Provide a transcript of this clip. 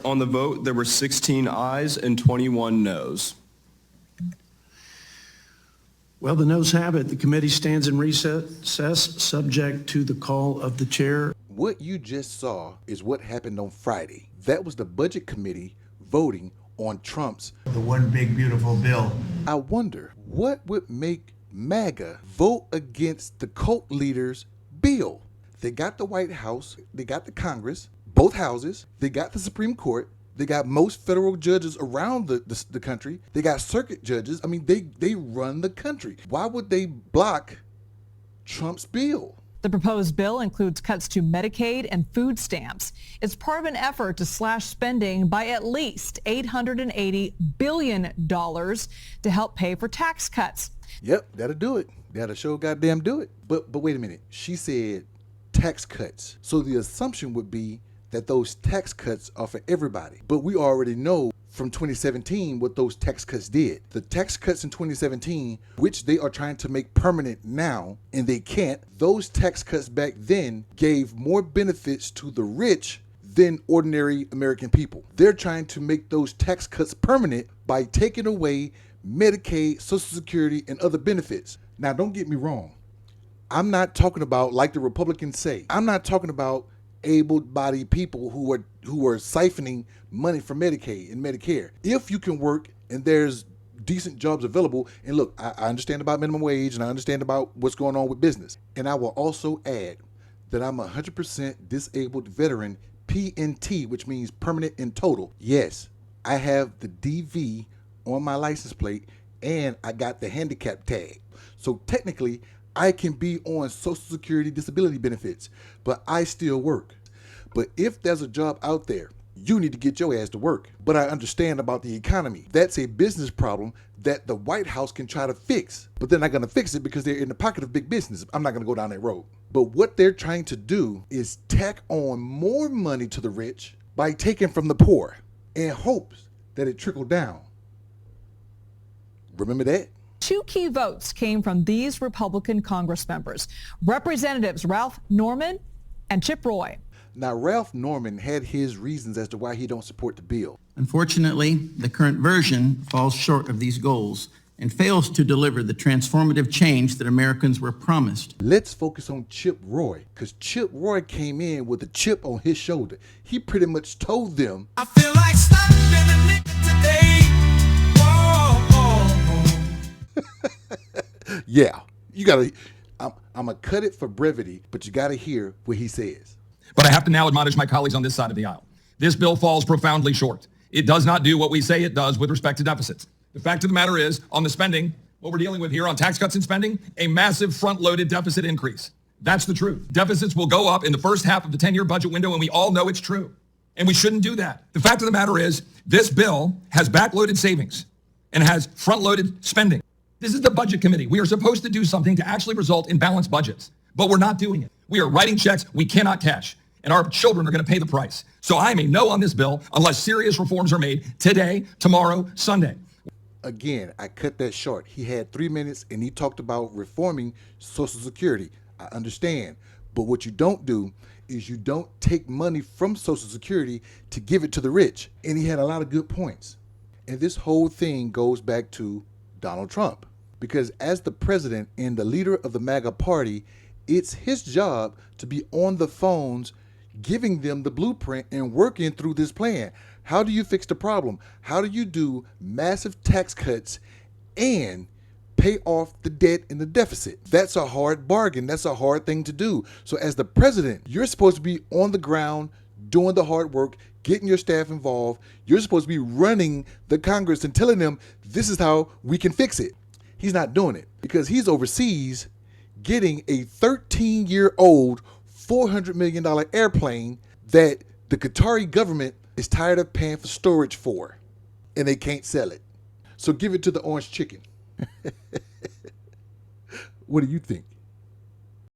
On the vote, there were 16 ayes and 21 noes. Well, the noes have it. The committee stands in recess, subject to the call of the chair. What you just saw is what happened on Friday. That was the Budget Committee voting on Trump's The one big beautiful bill. I wonder what would make MAGA vote against the cult leader's bill. They got the White House, they got the Congress, both houses, they got the Supreme Court, they got most federal judges around the country, they got circuit judges. I mean, they run the country. Why would they block Trump's bill? The proposed bill includes cuts to Medicaid and food stamps. It's part of an effort to slash spending by at least $880 billion to help pay for tax cuts. Yep, that'll do it. That'll sure goddamn do it. But wait a minute. She said tax cuts. So the assumption would be that those tax cuts are for everybody. But we already know from 2017 what those tax cuts did. The tax cuts in 2017, which they are trying to make permanent now, and they can't, those tax cuts back then gave more benefits to the rich than ordinary American people. They're trying to make those tax cuts permanent by taking away Medicaid, Social Security, and other benefits. Now, don't get me wrong. I'm not talking about, like the Republicans say, I'm not talking about able-bodied people who are siphoning money from Medicaid and Medicare. If you can work and there's decent jobs available, and look, I understand about minimum wage and I understand about what's going on with business. And I will also add that I'm 100% disabled veteran PNT, which means permanent in total. Yes, I have the DV on my license plate and I got the handicap tag. So technically, I can be on Social Security disability benefits, but I still work. But if there's a job out there, you need to get your ass to work. But I understand about the economy. That's a business problem that the White House can try to fix, but they're not going to fix it because they're in the pocket of big business. I'm not going to go down that road. But what they're trying to do is tack on more money to the rich by taking from the poor in hopes that it trickled down. Remember that? Two key votes came from these Republican Congress members, Representatives Ralph Norman and Chip Roy. Now, Ralph Norman had his reasons as to why he don't support the bill. Unfortunately, the current version falls short of these goals and fails to deliver the transformative change that Americans were promised. Let's focus on Chip Roy, because Chip Roy came in with a chip on his shoulder. He pretty much told them, I feel like stopping the today. Yeah, you gotta, I'm gonna cut it for brevity, but you gotta hear what he says. But I have to now admonish my colleagues on this side of the aisle. This bill falls profoundly short. It does not do what we say it does with respect to deficits. The fact of the matter is, on the spending, what we're dealing with here on tax cuts and spending, a massive front-loaded deficit increase. That's the truth. Deficits will go up in the first half of the 10-year budget window, and we all know it's true. And we shouldn't do that. The fact of the matter is, this bill has backloaded savings and has front-loaded spending. This is the Budget Committee. We are supposed to do something to actually result in balanced budgets, but we're not doing it. We are writing checks we cannot cash, and our children are going to pay the price. So I'm a no on this bill unless serious reforms are made today, tomorrow, Sunday. Again, I cut that short. He had 3 minutes, and he talked about reforming Social Security. I understand, but what you don't do is you don't take money from Social Security to give it to the rich. And he had a lot of good points. And this whole thing goes back to Donald Trump. Because as the president and the leader of the MAGA party, it's his job to be on the phones, giving them the blueprint and working through this plan. How do you fix the problem? How do you do massive tax cuts and pay off the debt and the deficit? That's a hard bargain. That's a hard thing to do. So as the president, you're supposed to be on the ground, doing the hard work, getting your staff involved. You're supposed to be running the Congress and telling them this is how we can fix it. He's not doing it because he's overseas getting a 13-year-old $400 million airplane that the Qatari government is tired of paying for storage for, and they can't sell it. So give it to the orange chicken. What do you think?